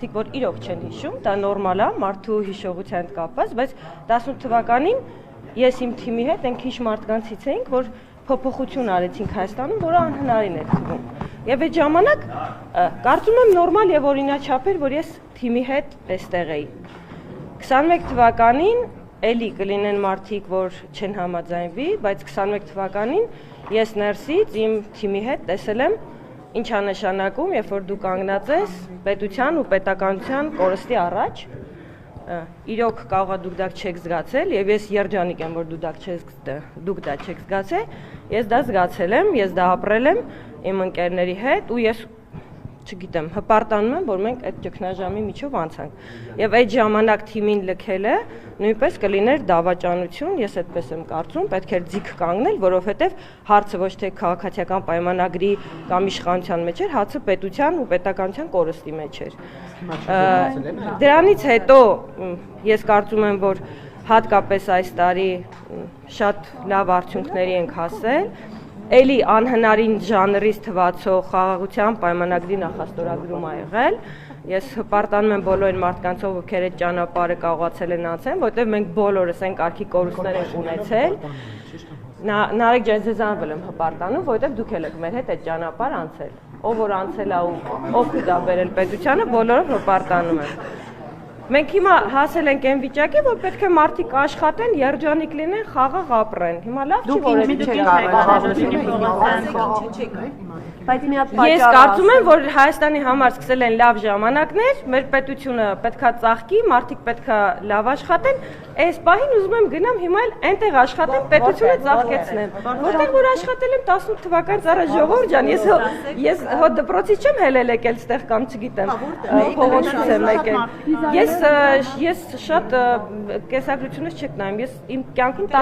Որ իրոք չեն հիշում, դա նորմալ է, մարդու հիշողության հետ կապված, բայց 18 թվականին ես իմ թիմի հետ ենք քիչ մարդկանցից էինք, որ փոփոխություն արեցինք Հայաստանում, որը անհնարին էր թվում։ Եվ այդ ժամանակ կարծում եմ նորմալ եւ օրինաչափ էր, որ ես թիմի հետ այստեղ էի։ 21 թվականին էլի կլինեն մարդիկ, որ չեն համաձայնվի, բայց 21 թվականին ես ներսից իմ թիմի հետ տեսել եմ ինչ է նշանակում, երբ որ դու կանգնած ես պետության ու պետականության կորստի առաջ, իրոք կարող է դուք դա չեք զգացել, եւ ես երջանիկ եմ, որ դուք դա չեք զգացել, ես դա զգացել եմ, ես դա ապրել եմ իմ ընկերների հետ ու ես չգիտեմ, հպարտանում եմ, որ մենք այդ ճգնաժամի միջով անցանք։ Եվ այդ ժամանակ թիմին լքելը նույնպես կլիներ դավաճանություն, ես այդպես եմ կարծում, պետք էր ձիգ կանգնել, որովհետև հարցը ոչ թե քաղաքացիական պայմանագրի կամ իշխանության մեջ էր, հարցը պետության ու պետականության կորստի մեջ էր։ Դրանից հետո ես կարծում եմ, որ հատկապես այս տարի շատ լավ արդյունքների ենք հասել։ Էլի անհնարին ժանրից թվացող խաղաղության պայմանագրի նախաստորագրում ա եղել։ Ես հպարտանում եմ բոլոր այն մարդկանցով, ովքեր այդ ճանապարհը կարողացել են անցնել, որտեղ մենք բոլորս այն կարգի կորուստներ ենք ունեցել։ Նարեկ ջան, ձեզանվել եմ հպարտանում, որտեղ դուք եք մեր հետ այդ ճանապարհ անցել։ Ով որ անցել ա ու օգուտ ա բերել պետությանը, բոլորով հպարտանում եմ։ Մենք հիմա հասել ենք այն վիճակի, որ պետք է մարդիկ աշխատեն, երջանիկ լինեն, խաղաղ ապրեն։ Հիմա լավ չի, որ ես կարծում եմ, որ Հայաստանի համար սկսել են լավ ժամանակներ, մեր պետությունը պետքա ծաղկի, մարդիկ պետքա լավ աշխատեն, այս պահին ուզում եմ գնամ հիմա էլ այնտեղ աշխատեմ, պետությունը ծաղկեցնեմ։ Որտեղ որ աշխատել եմ 18 թվականից առաջ, Ժողովուրդ ջան, ես հո դպրոցից չեմ հելել եկել ստեղ կամ չգիտեմ, փողոցից եմ եկել։ Ես շատ կեսագրությունից չեք նայում, ես իմ կյանքում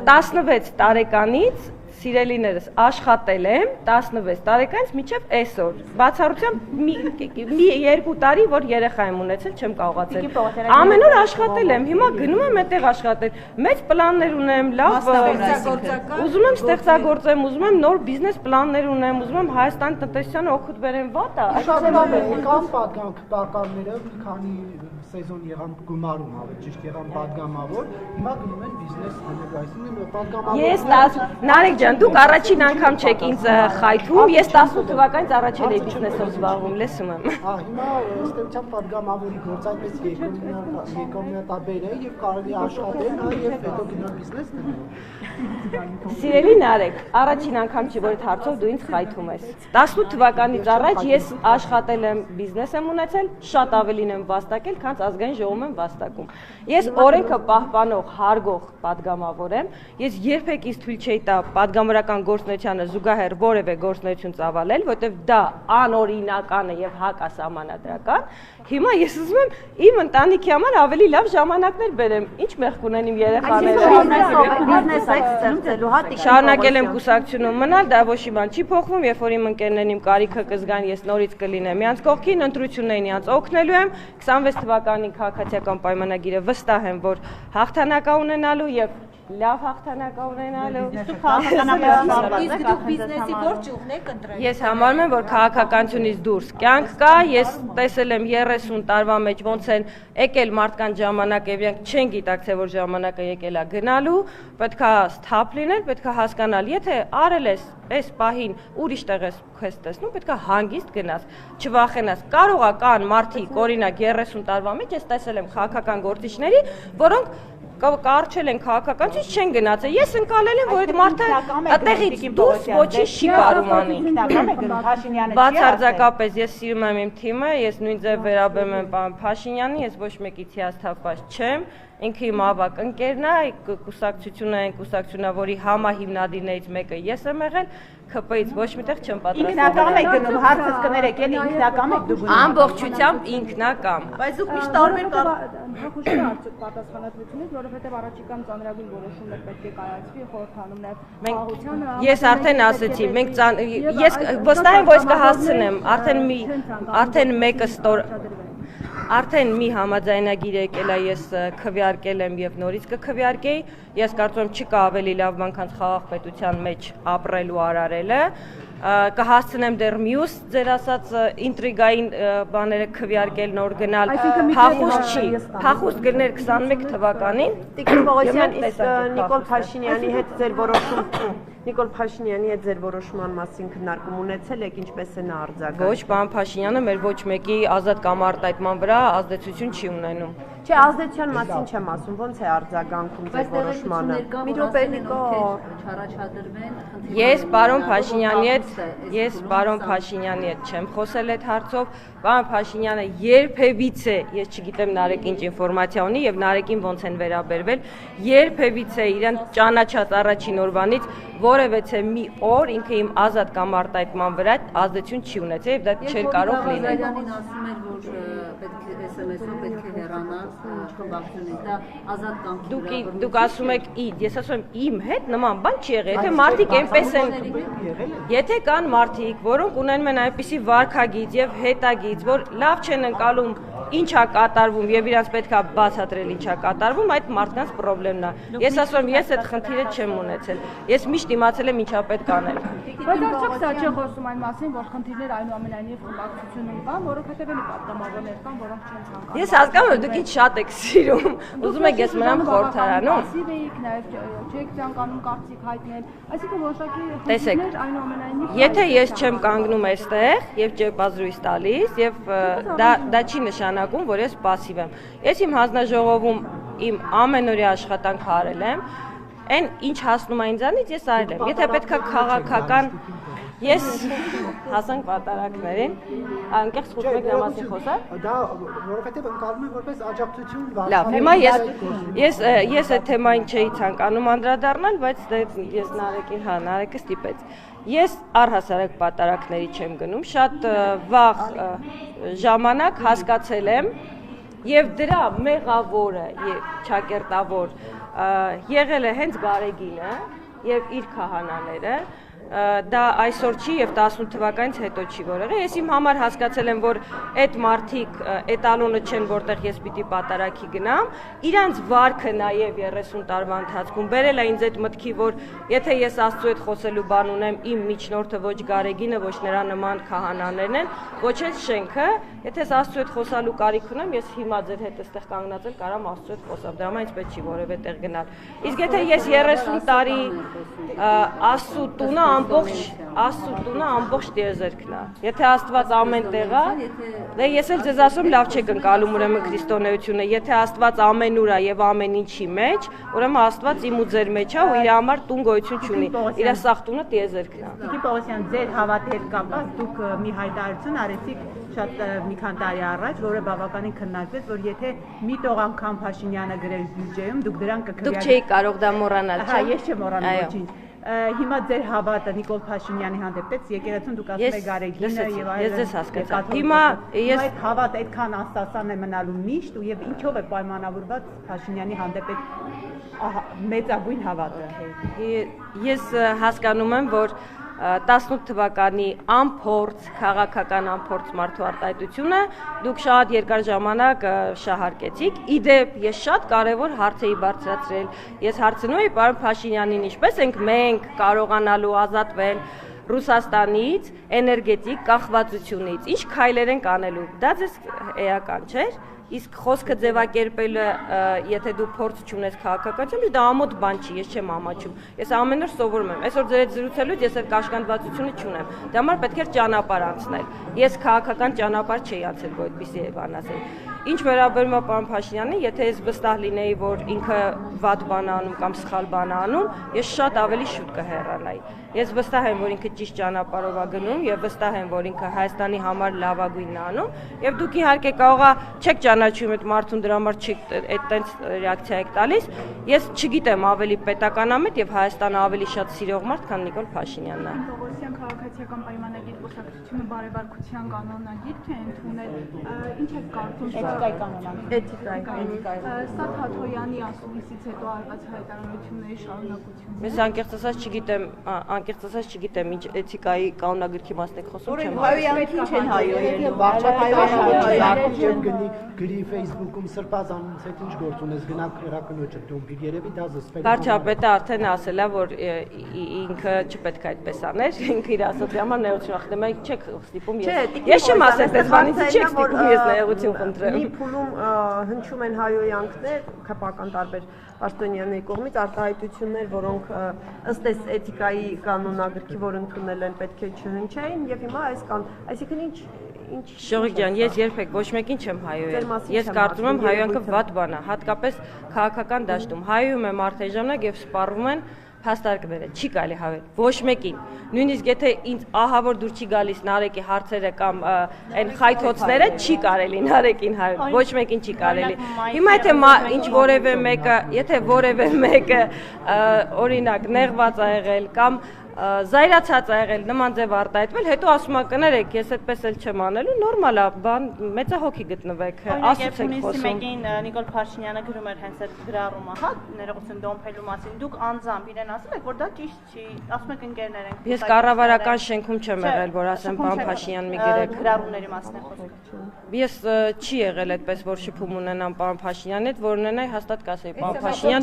16 տարեկանից սիրելիներս աշխատել եմ 16 տարեկանից մինչև այսօր։ Բացառությամբ մի 2 տարի, որ երեխա եմ ունեցել, չեմ կարողացել։ Ամեն օր աշխատել եմ, հիմա գնում եմ այդտեղ աշխատել։ Մեծ պլաններ ունեմ, լավ ուզում եմ ստեղծագործեմ, ուզում եմ նոր բիզնես պլաններ ունեմ, ուզում եմ Հայաստանի տնտեսությանը օգուտ բերեմ, վատ է։ Կան պատկանները, մի քանի սեզոն եղան գումարում, ավելի ճիշտ եղան պատգամավոր, հիմա գնում են բիզնես անելու, այսինքն պատգամավոր։ Ես Նարեկ ջան, դուք առաջին անգամ չեք ինձ խայթում, ես 18 թվականից առաջել էի բիզնեսով զբաղվում, լսում եմ։ Հիմա ըստ էության պատգամավորի գործ այդպես եկամտաբեր է եւ կարելի աշխատել, եւ հետո գնալ բիզնես դնել։ Սիրելի Նարեկ, առաջին անգամ չի, որ այդ հարցով դու ինձ խայթում ես։ 18 թվականից առաջ ես աշխատել եմ, բիզնես եմ ունեցել, շատ ավելին եմ վաստակել, քան ազգային ժողովում եմ վաստակում։ Ես օրենքը պահպանող, հարգող պատգամավոր եմ։ Ես երբեք ինձ թույլ չէի տա պատգամավորական գործունեությանը զուգահեռ որևէ գործունեություն ծավալել, որտեղ դա անօրինական է եւ հակասահմանադրական։ Հիմա ես ուզում եմ իմ ընտանիքի համար ավելի լավ ժամանակներ բերեմ։ Ինչ մեղք ունեն իմ երեխաները։ Շարունակել եմ կուսակցությունում մնալ, դա ոչ մի բան չի փոխվում, երբ որ իմ ընկերներն իմ կարիքը կզգան, ես նորից կլինեմ իրանց կողքին, ընտրություններին իրանց օգնելու եմ։ 26 թվականին քաղաքացիական պայմանագիրը վստահ եմ, որ հաղթանակ է ունենալու եւ լավ հաղթանակ ունենալու։ Իսկ դուք բիզնեսի որ ճյուղն եք ընտրել։ Ես համարում եմ, որ քաղաքականությունից դուրս կյանք կա, ես տեսել եմ 30 տարվա մեջ ոնց են եկել մարդկանց ժամանակ եւ իրենք չեն գիտակցել, որ ժամանակը եկել է գնալու, պետքա սթափ լինել, պետքա հասկանալ, եթե արել ես այս պահին ուրիշ տեղ ես տեսնում, պետքա հանգիստ գնաս, չվախենաս։ Կարող է կան մարդիկ, օրինակ 30 տարվա մեջ ես տեսել եմ քաղաքական գործիչների, որոնք կարճել են քաղաքականից չեն գնացել։ Ես ընկալել եմ, որ այդ մարդը այդտեղից դուրս ոչինչ չի կարող անել։ Բացարձակապես ես սիրում եմ իմ թիմը, ես նույն ձև վերաբերում եմ պարոն Փաշինյանին, ես ոչ մեկից հիասթափված չեմ։ Ինքը իմ ավակ ընկերն է, կուսակցությունը այն կուսակցությունավորի համահիմնադիրներից մեկը ես եմ եղել, ՔՊ-ից ոչ միտեղ չեմ պատրաստվում։ Ինքնական եք գնում, հարցս կներեք, էլի ինքնական եք դու գնում։ Ամբողջությամբ ինքնական։ Բայց դուք միշտ տարբեր Հակուշի արդյոք պատասխանատվությունից, որովհետև առաջիկան ծանրագույն որոշումներ պետք է կայացվի, խորհրդանում նաև խաղաղությանը։ Ես արդեն ասացի, մենք ես վստահ եմ, որ ես կհասցնեմ, արդեն մեկը Արդեն մի համաձայնագիր եկել է, ես քվեարկել եմ եւ նորից կքվեարկեի։ Ես կարծում եմ չկա ավելի լավ բան, քան խաղաղ պետության մեջ ապրելու արարելը։ կհասցնեմ դեռ մյուս ձեր ասած ինտրիգային բաները քվեարկել նոր գնալ, փախուստ գներ 21 թվականին։ Տիկին Պողոսյան, իսկ Նիկոլ Փաշինյանի հետ ձեր որոշում Նիկոլ Փաշինյանի հետ ձեր որոշման մասին քննարկում ունեցել եք, ինչպես է նա արձագանքում։ Ոչ, պարոն Փաշինյանը մեր ոչ մեկի ազատ կամ արտահայտման վրա ազդեցություն չի ունենում։ Չէ, ազդեցության մասին չեմ ասում, ոնց է արձագանքում ձեր որոշմանը։ Մի րոպե Նիկոլ, Ես պարոն Փաշինյանի հետ չեմ խոսել այդ հարցով, պարոն Փաշինյանը երբևիցե, ես չգիտեմ Նարեկ ինչ ինֆորմացիա ունի եւ Նարեկին ոնց են վերաբերվել, երբևիցե իրեն ճանաչած առաջին օրվանից որևէ մի օր ինքը իմ ազատ կամ արտահայտման վրա ազդեցություն չի ունեցել եւ դա չէր կարող լինել։ Ասում էր, որ պետք է SMS-ով պետք է հեռանալ խմբակցությունից, դա ազատ կամքի։ Դուք ասում եք ես ասում եմ իմ հետ նման բան չի եղել, եթե մարդիկ այնպես են, եթե կան մարդիկ, որոնք ունենում են այնպիսի վարքագիծ եւ հետագիծ, որ լավ չեն ընկալում ինչա կատարվում եւ իրանց պետքա բացատրել ինչա կատարվում, այդ մարդկանց խնդիրն է։ Ես ասում եմ, ես այդ խնդիրը չեմ ունեցել։ Ես միշտ իմացել եմ ինչա պետք անել։ Բայց արդյոք սա չի խոսում այն մասին, որ խնդիրներ այնուամենայնիվ խմբակցությունում կան, որովհետեւ էլի պատգամավորներ կան, որոնք չեն ցանկանում։ Ես հասկանում եմ, դուք ինչ շատ եք սիրում։ Ուզում եք ես մնամ խորհրդարանում։ Պասիվ եք, նաեւ չեք ցանկանում կարծիք հայտնել, այսինքն որոշակի Տեսեք, խնդիրներ այնուամենայնիվ։ Եթե ես չեմ կանգնում այստեղ եւ ճեպազրույց տալիս եւ դա չի նշանակում, որ ես пассив եմ։ Ես իմ հանձնաժողովում իմ ամենօրյա աշխատանքը արել եմ, այն ինչ հասնում է ինձանից ես արել եմ։ Եթե պետքա քաղաքական ես հասանք պատարակներին, անկեղծ խնդրում եք նամասի խոսալ։ Դա որովհետև ընկալում է որպես աջակցություն վարձ։ Լավ, հիմա ես այդ թեմային չէի ցանկանում անդրադառնալ, բայց ես Նարեկը ստիպեց։ Ես առհասարակ պատարակների չեմ գնում, շատ վաղ ժամանակ հասկացել եմ եւ դրա մեղավորը եւ ճակերտավոր եղել է հենց Գարեգինը եւ իր քահանաները դա այսօր չի եւ 18 թվականից հետո չի որ եղել։ Ես իմ համար հասկացել եմ, որ այդ մարդիկ էտալոնը չեն, որտեղ ես պիտի պատարակի գնամ, իրանց վարքը նաեւ 30 տարվա ընթացքում բերել է ինձ այդ մտքի, որ եթե ես Աստծո հետ խոսելու բան ունեմ, իմ միջնորդը ոչ Գարեգինը, ոչ նրա նման քահանաներն են, ոչ էլ շենքը, եթե ես Աստծո հետ խոսալու կարիք ունեմ, ես հիմա ձեր հետ այստեղ կանգնած եմ, կարամ Աստծո հետ խոսամ, դրա համար ինձ պետք չի որևէ տեղ գնալ։ Իսկ եթե ես 30 տարի Աստծո տունը ամբողջ տիեզերքն է։ Եթե Աստված ամեն տեղ է, դե ես էլ ձեզ ասում լավ չեք ընկալում ուրեմն քրիստոնեությունը, եթե Աստված ամենուր է եւ ամեն ինչի մեջ, ուրեմն Աստված իմ ու ձեր մեջ է ու իր համար տուն գոյություն չունի։ Իր սաղ տունը տիեզերքն է։ Տիկին Պողոսյան, ձեր հավատի հետ կապված դուք մի հայտարարություն արեցիք շատ մի քանի տարի առաջ, որը բավականին քննարկվեց, որ եթե մի տող անգամ Փաշինյանը գրել բյուջեում, դուք դրան կքվեարկեք։ Դուք չէիք կարող դա մոռանալ, չէ՞։ Հա, ես չեմ մոռանում ոչինչ։ Հիմա ձեր հավատը Նիկոլ Փաշինյանի հանդեպ դեպի եկեղեցուն դուք ասում եք Գարեգինը եւ այլն։ Ես ձեզ հասկացա։ Հիմա ես այդ հավատը այդքան աստասան է մնալու միշտ ու եւ ինչով է պայմանավորված Փաշինյանի հանդեպ այդ մեծագույն հավատը։ Ես հասկանում եմ, որ 18 թվականի ամփորձ քաղաքական ամփորձ մարդու արտահայտությունը դուք շատ երկար ժամանակ շահարկեցիք։ Իդեպ ես շատ կարևոր հարց էի բարձրացրել։ Ես հարցնում էի պարոն Փաշինյանին, ինչպես ենք մենք կարողանալու ազատվել Ռուսաստանից էներգետիկ կախվածությունից, ինչ քայլեր ենք անելու։ Դա ձեզ էական չէ՞։ Իսկ խոսքը ձևակերպելը, եթե դու փորձ չունես քաղաքականությամբ, դա ամոթ բան չի, ես չեմ ամաչում։ Ես ամեն օր սովորում եմ։ Այսօր ձեր հետ զրուցելուց ես այդ կաշկանդվածությունը չունեմ։ Դա համար պետք է ճանապարհ անցնել։ Ես քաղաքական ճանապարհ չէի անցել, որ այդպեսի բան ասել։ Ինչ վերաբերում է պարոն Փաշինյանին, եթե ես վստահ լինեի, որ ինքը վատ բան անում կամ սխալ բան անում, ես շատ ավելի շուտ կհեռանայի։ Ես վստահ եմ, որ ինքը ճիշտ ճանապարհով է գնում եւ վստահ եմ, որ ինքը Հայաստանի համար լավագույնն է անում եւ դուք իհարկե կարողա չեք ճանաչում այդ մարդուն, դրա համար չեք այդտենց ռեակցիա եք տալիս։ Ես չգիտեմ ավելի պետականամետ եւ Հայաստանը ավելի շատ սիրող մարդ, քան Նիկոլ Փաշինյանն է։ Պողոսյան քաղաքացիական պայմանագիր կուսակցությունը բարեվարկության կանոնագիր չէ ընդունել։ Ինչ եք կարծում։ Էթիկայի կանոնագիր։ Սա Թաթոյանի ասուլիսից հետո արված հայտարարությունների շարունակություն։ Ես անկեղծ ասած չգիտեմ ինչ էթիկայի կանոնագրքի մասն եք խոսում, չեմ Հայոյանքին չեն հայոյել։ Վարչապետարանը գնի գրի Facebook-ում սրբազանից հետ ինչ գործ ունես գնա քրակնոջը դոմբի երևի դա զսպել Վարչապետը արդեն ասել է, որ ինքը չպետք է այդպես աներ, ինքը իր ասած համար նեղություն խնդրում, մենք չեք ստիպում ես չեմ ասել, դες բանից չեք ստիպում ես նեղություն խնդրեմ։ Մի փուլում հնչում են հայոյանքներ, քապական տարբեր պաշտոնյաների կողմից արտահայտություններ, որոնք ըստ էս էթիկայի կանոնագրքի, որ ընդունել են, պետք է չհնչեին, եւ հիմա այս կան, այսինքն ինչ Շողիկ ջան, ես երբեք ոչ մեկին չեմ հայոյել։ Ես կարծում եմ հայոյանքը վատ բան է, հատկապես քաղաքական դաշտում։ Հայոյում եմ արդեն ժամանակ եւ սպառվում են փաստարկները, չի կարելի հավել ոչ մեկին։ Նույնիսկ եթե ինձ ահա որ դուր չի գալիս Նարեկի հարցերը կամ այն խայթոցները, չի կարելի Նարեկին հայել, ոչ մեկին չի կարելի։ Հիմա եթե որևէ մեկը օրինակ նեղված ա եղել կամ զայրացած ա եղել, նման ձև արտահայտվել, հետո ասում ա կներեք, ես այդպես էլ չեմ անելու, նորմալ ա, բան մեծահոգի գտնվեք, ասուց եք խոսում։ Մեկին Նիկոլ Փաշինյանը գրում էր հենց այդ գրառումը, հա, ներողություն դոմփելու մասին, դուք անձամբ իրեն ասել եք, որ դա ճիշտ չի, ասում եք ընկերներ ենք։ Ես կառավարական շենքում չեմ եղել, որ ասեմ պարոն Փաշինյան մի գրեք։ Գրառումների մասին է խոսքը։ Ես չի եղել այդպես, որ շփում ունենամ պարոն Փաշինյանի հետ, որ ունենայի հաստատ կասեի, պարոն Փաշինյան,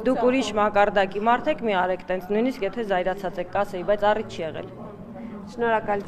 դուք ուրիշ մակարդակի մարդ եք, մի արեք տենց, նույնիսկ եթե զայրացած եք, կասեի, բայց առիթ չի եղել։ Շնորհակալ